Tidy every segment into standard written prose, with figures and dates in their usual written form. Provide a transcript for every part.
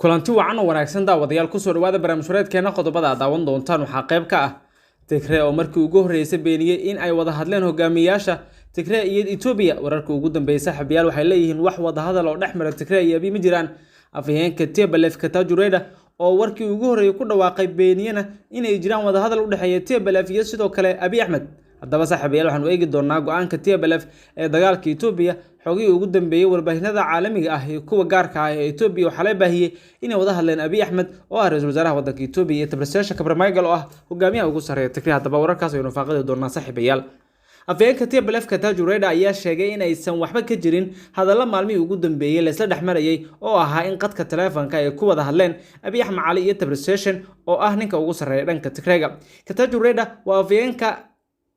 kulanti wacan oo wanaagsan daawadayaal ku soo dhawaada barnaamijyadeena qodobada aad daawan doontaan waxaa qayb ka ah Tigray oo markii ugu horeysay beeniyay in ay wada hadleen hogaamiyaasha Tigray iyo Ethiopia wararka ugu dambeeyay saaxiibayaal waxay leeyihiin wax wada hadal oo dhexmara Tigray iyo Abiy ma jiraan afhayeenka TPLF Getachew Reda oo warkii ugu horeeyay ku dhawaaqay beeniyana in ay jiraan wada hadal u dhaxeeya TPLF iyo sidoo kale Abiy Ahmed haddaba saaxiibayaal waxaan eegi doonaa go'aanka TPLF ee dagaalka Ethiopia xogii ugu dambeeyay warbaahinada caalamiga ah ee kuwa gaarka ah ee Ethiopia waxa la baahiyay inay wada hadleen Abiy Ahmed oo ah ra'iisul wasaaraha waddanka Ethiopia iyo Tabrasaasha Kabramichael oo ah hogaamiyaha ugu sarreeya Tigray haddaba wararkaas aynu faaqidi doonaa saaxiibayaal afhayeenka TPLF Getachew Reda ayaa sheegay in aysan waxba ka jirin hadallo maalmihii ugu dambeeyay la isla dhexmarayay oo ahaa in qadka taleefanka ay ku wada hadleen Abiy Ahmed Cali iyo Tabrasaasha oo ah ninka ugu sarreeya dhanka Tigrayga Getachew Reda waa afhayeenka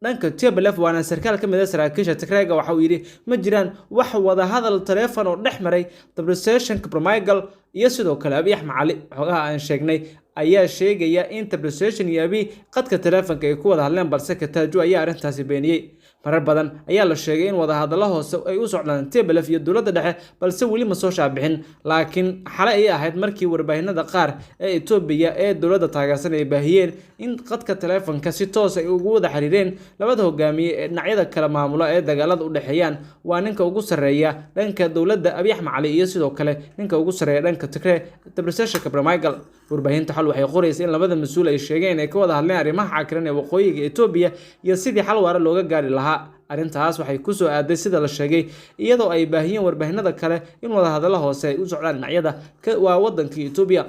dhanka TPLF waana sarkaal ka mid ah saraakiisha Tigrayga waxa uu yiri ma jiraan wax wada hadal taleefan oo dhexmaray Tabrasaasha Kabramichael iyo sidoo kale Abiy Ahmed Cali xogaha aan sheegnay ayaa sheegaya in Tabrasaasha iyo Abiy qadka taleefanka ay ku wada hadleen balse Getachew ayaa arrintaasi beeniyay marar badan ayaa la sheegay in wada hadallo hoose ay u socdaan TPLF iyo dowladda dhexe balse weli ma soo shaabixin laakiin xalay ay ahayd markii warbaahinada qaar ee Ethiopia ee dowladda taageersan ay baahiyeen in qadka taleefanka si toos ah ay ugu wada xiriireen labada hogaamiye ee dhinacyada kala maamula ee dagaalada u dhaxeeyaan waa ninka ugu sarreeya dhanka dowladda Abiy Ahmed Cali iyo sidoo kale ninka ugu sarreeya dhanka Tigray Tabrasaasha Kabramichael warbaahinta xal waxay qoraysaa in labada mas'uul ay sheegeen ay ka wada hadleen arrimaha cakiran ee waqooyiga Ethiopia iyo sidii xal waara looga gaari lahaa arrintaas waxay ku soo aaday sida la sheegay iyadoo ay baahiyeen warbaahinada kale in wada hadallo hoose ay u socdaan dhinacyada waa waddanka Ethiopia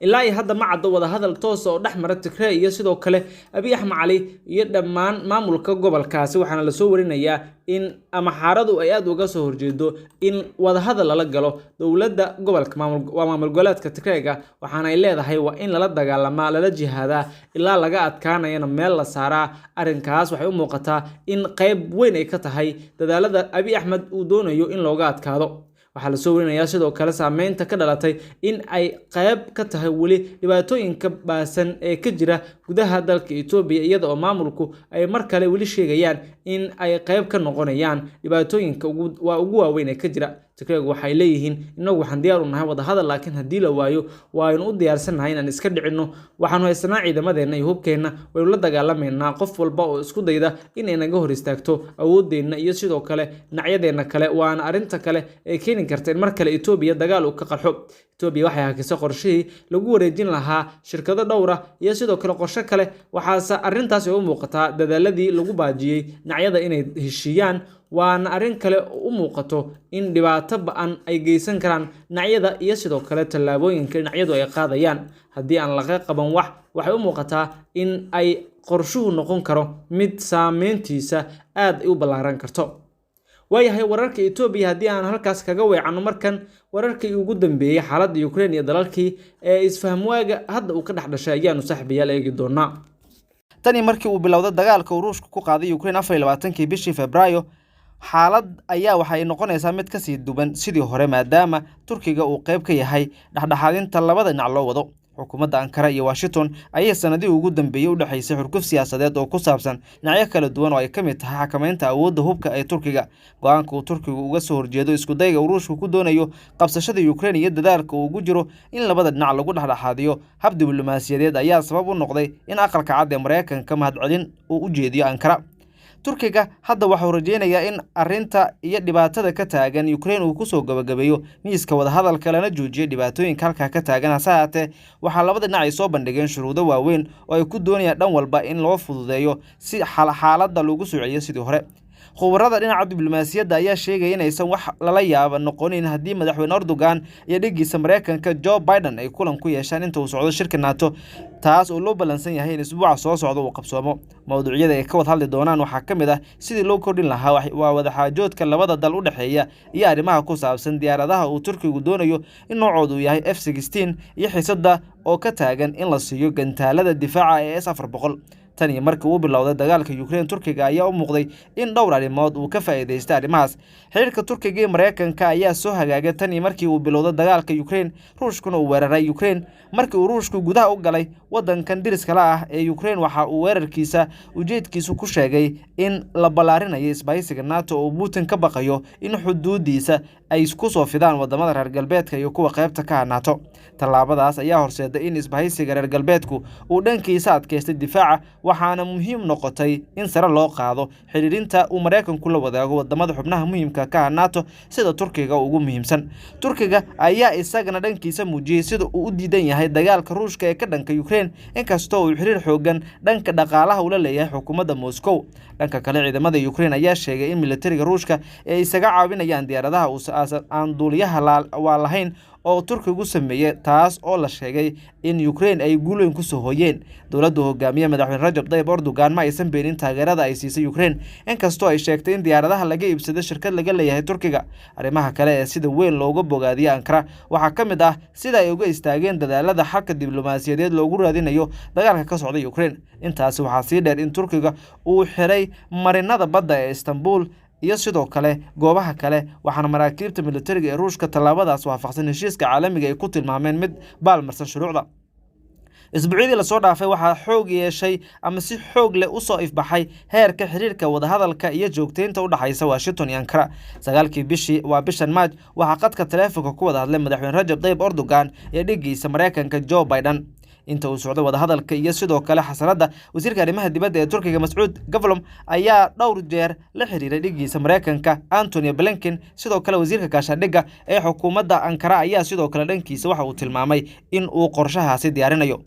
ilaa ay hadda ma caddo wada hadal toos oo dhexmara Tigray iyo sidoo kale Abiy Ahmed Cali iyo dhammaan maamulka gobolkaasi waxaana la soo warinayaa in amaxaaradu ay aad uga soo horjeedo in wada hadal la galo dowladda gobolka maamul goboleedka Tigrayga waxaana ay leedahay waa in lala dagaalamaa lala jihaadaa ilaa laga adkaanayana meel la saaraa arrinkaas waxay u muuqataa in qayb weyn ay ka tahay dadaalada Abiy Ahmed uu doonayo in looga adkaado waxaa la soo warinayaa sidoo kale saameynta ka dhalatay in ay qayb ka tahay weli dhibaatooyinka baasan ee ka jira gudaha dalka Ethiopia iyada oo maamulku ay mar kale weli sheegayaan in ay qayb ka noqonayaan dhibaatooyinka ugu waaweyn ee ka jira Tigraygu waxay leeyihiin inagu waxaan diyaar u nahay wada hadal laakiin haddii la waayo waaynu u diyaarsanahay inaan iska dhicinno waxaanu haysanaa ciidamadeena iyo hubkeena waynu la dagaalameynaa qof walba oo isku dayda inay naga hor istaagto awooddeena iyo sidoo kale dhinacyadeena kale waana arrinta kale ee keeni karta in mar kale Ethiopia dagaal uu ka qarxo Ethiopia waxay hakisay qorshihii lagu wareejin lahaa shirkado dhowr ah iyo sidoo kale qorshe kale waxaase arrintaasi u muuqataa dadaaladii lagu baajiyay dhinacyada inay heshiiyaan waana arrin kale u muuqato in dhibaato ba'an ay geysan karaan dhinacyada iyo sidoo kale tallaabooyinka dhinacyadu ay qaadayaan haddii aan laga qaban waxay u muuqataa in ay qorshuhu noqon karo mid saameyntiisa aad u ballaaran karto waayahay wararka Ethiopia haddii aan halkaas kaga weecanno markan wararkii ugu dambeeyay xaaladda Ukraine iyo dalalkii ee isfahmwaaga hadda uu ka dhaxdhashay ayaanu saaxiibayaal eegi doonaa tani markii uu bilowday dagaalka Ruushka ku qaaday Ukraine 24 bishii Febraayo xaalad ayaa waxay noqonaysaa mid ka sii duban sidii hore maadaama Turkiga uu qayb ka yahay dhaxdhaxaadinta labada dhinac loo wado xukuumadda Ankara iyo Washington ayaa sanadii ugu dambeeyay u dhaxaysay xurguf siyaasadeed oo ku saabsan dhinacyo kala duwan oo ay ka mid tahay xakamaynta awoodda hubka ee Turkiga go'aanka uu Turkigu uga soo horjeedo isku dayga Ruushku ku doonayo qabsashada Ukraine iyo dadaalka uu ugu jiro in labada dhinac lagu dhaxdhaxaadiyo hab diblomaasiyadeed ayaa sabab u noqday in aqalka cad ee Mareykanka mahadcelin uu u jeediyo Ankara Turkiga hadda waxa uu rajeynayaa in arrinta iyo dhibaatada ka taagan Ukraine uu ku soo gabagabeeyo miiska wada hadalka lana joojiyo dhibaatooyinka halka ka taagan hasaate waxa labada dhinac ay soo bandhigeen shuruudo waaweyn oo ay ku doonayaan dhan walba in loo fududeeyo si xaaladda lagu soo celiyo sidii hore khubarada dhinaca diblomaasiyadda ayaa sheegay in aysan wax lala yaabo noqonin haddii madaxweyne Erdogan iyo dhigiisa Mareykanka Joe Biden ay kulan ku yeeshaan inta uu socdo shirka NATO taas oo loo balansan yahay in isbuuca soo socdo uu qabsoomo mawduucyada ay ka wada hadli doonaan waxaa ka mid ah sidii loo kordhin lahaa waa wada xaajoodka labada dal u dhaxeeya iyo arrimaha ku saabsan diyaaradaha uu Turkigu doonayo in noocoodu yahay F-16 iyo xiisadda oo ka taagan in la siiyo gantaalada difaaca ee S-400 tan iyo markii uu bilowday dagaalka Ukraine Turkiga ayaa u muuqday in dhowr arrimood uu ka faa'iideystay arrimahaas xiriirka Turkiga iyo Mareykanka ayaa soo hagaagay tan iyo markii uu bilowday dagaalka Ukraine Ruushkuna uu weeraray Ukraine markii uu Ruushku gudaha u galay waddankan deriska la ah ee Ukraine waxa uu weerarkiisa ujeedkiisu ku sheegay in la ballaarinayo isbahaysiga NATO oo Putin ka baqayo in xuduudiisa ay isku soo fidaan wadamada reer galbeedka iyo kuwa qaybta ka NATO. Tallaabadaas ayaa horseeday in isbahaysiga reer galbeedku uu dhankiisa adkeystay difaaca, waxaana muhiim noqotay in sare loo qaado xiriirinta uu Mareykanku la wadaago wadamada xubnaha muhiimka ka NATO sida Turkiga ugu muhiimsan. Turkiga ayaa isagana dhankiisa muujiyay sida uu u diidan yahay dagaalka Ruushka ee ka dhanka Ukraine, inkastoo uu xiriir xoogan dhanka dhaqaalaha ula leeyahay xukuumadda Moscow. Dhanka kale, ciidamada Ukraine ayaa sheegay in militariga Ruushka ay isaga caawinayaan diyaaradaha aan duuliyaha lahayn oo Turkigu sameeyay, taas oo la sheegay in Ukraine ay guul weyn ku soo hooyeen. Dowladda hogaamiye madaxweyne Rajab Tayyip Erdogan ma aysan beenin taageerada ay siisay Ukraine, inkastoo ay sheegtay in diyaaradaha laga iibsaday shirkad laga leeyahay Turkiga. Arrimaha kale ee sida weyn looga bogaadiyay Ankara waxaa ka mid ah sida ay uga istaageen dadaalada xagga diblomaasiyadeed loogu raadinayo dagaalka ka socda Ukraine. Intaasi waxaa sii dheer in Turkiga uu xiray marinada badda ee Istanbul iyo sidoo kale goobaha kale, waxaana maraakiibta militariga ee Ruushka tallaabadaas waafaqsan heshiiska caalamiga ay ku tilmaameen mid baalmarsan shuruucda. Isbuucyadii la soo dhaafay waxaa xoog yeeshay ama si xoog leh u soo ifbaxay heerka xiriirka wadahadalka iyo joogteynta u dhaxaysa Washington iyo Ankara. 9kii bishan Maaj waxaa qadka taleefanka ku wada hadlay madaxweyne Rajab Tayyip Erdogan iyo dhigiisa Mareykanka Joe Biden. Inta uu socday wadahadalka iyo sidoo kale xasaradda, wasiirka arrimaha dibadda ee Turkiga Mas'uud Gavlom ayaa dhowr jeer la xiriiray dhigiisa Mareykanka Antony Blinken. Sidoo kale wasiirka gaashaandhigga ee xukuumadda Ankara ayaa sidoo kale dhankiisa waxa uu tilmaamay in uu qorshahaasi diyaarinayo.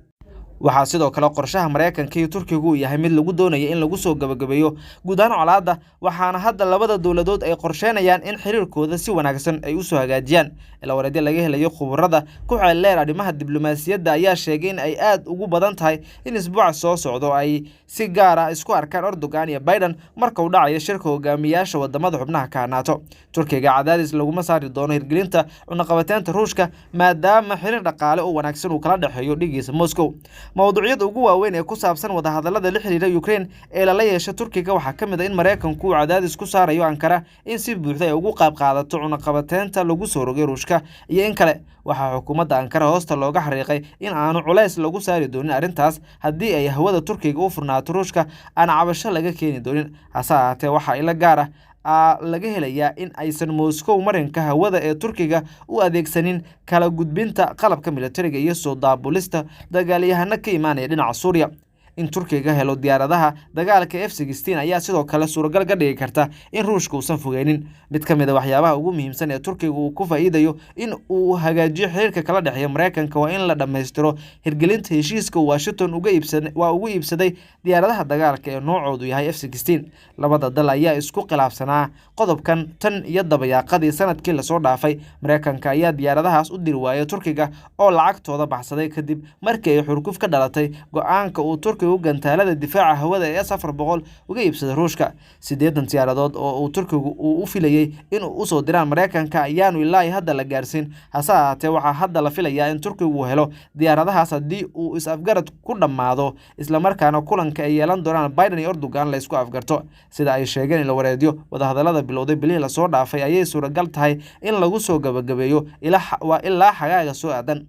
waxaa sidoo kale qorshaha Mareykanka iyo Turkigu yahay mid lagu doonayo in lagu soo gabagabeeyo guud ahaan colaadda, waxaana hadda labada dowladood ay qorsheynayaan in xiriirkooda si wanaagsan ay u soo hagaajiyaan. Ilaa wareedyo laga helayo khubarada ku xeeldheer arrimaha diblomaasiyadda ayaa sheegay in ay aad ugu badan tahay in isbuuca soo socdo ay si gaar ah isku arkaan Erdogan iyo Biden marka uu dhacayo shirka hogaamiyaasha wadamada xubnaha ka NATO. Turkiga cadaadis laguma saari doono hirgelinta cunaqabateynta Ruushka maadaama xiriir dhaqaale oo wanaagsan uu kala dhaxeeyo dhigiisa Moscow. mawduucyada ugu waaweyn ee ku saabsan wadahadallada la xiriira Ukraine ee la yeeshay Turkiga waxaa ka mid ah in Mareykanku uu cadaadis ku saarayo Ankara in si buuxda ay ugu qayb qaadato cunaqabateynta lagu soo rogay Ruushka iyo in kale. waxaa xukuumadda Ankara hoosta looga xariiqay in aanu culays lagu saari doonin arrintaas haddii ay hawada Turkiga u furnaato Ruushka aan cabasho laga keeni doonin. hase ahaatee waxaa ila gaar ah laga helayaa in aysan Moscow marinka hawada ee Turkiga u adeegsanin kala gudbinta qalabka militariga iyo soo daabulista dagaalyahano ka imaanaya dhinaca Suuriya. in Turkiga helo diyaaradaha dagaalka F-16 ayaa sidoo kale suuragal ka dhigi karta in Ruushka uusan fogeynin. mid ka mid ah waxyaabaha ugu muhiimsan ee Turkiga uu ku faa'iidayo in uu hagaajiyo xiriirka kala dhexeeya Mareykanka waa in la dhameystiro hirgelinta heshiiska Washington ugu iibsaday diyaaradaha dagaalka ee noocoodu yahay F-16. labada dal ayaa isku khilaafsanaa qodobkan tan iyo dabayaaqadii sanadkii la soo dhaafay. Mareykanka ayaa diyaaradahaas u diri waayay Turkiga oo lacagtooda baxsaday kadib markii ay xurguf ka dhalatay go'aanka uu Turkiga gantaalada difaaca hawada ee S-400 uga iibsaday Ruushka. 8 diyaaradood oo uu Turkigu u filayay in uu soo diraan Mareykanka ayaanu ilaa hadda la gaarsiin. hase ahaatee waxaa hadda la filayaa in Turkigu helo diyaaradahaas haddii uu is-afgarad ku dhammaado, isla markaana kulanka ay yeelan doonaan Biden iyo Erdogan la isku afgarto. sida ay sheegeen ila wareedyo, wadahadallada bilowday bilihii la soo dhaafay ayay suuragal tahay in lagu soo gabagabeeyo ilaa xagaaga soo aadan.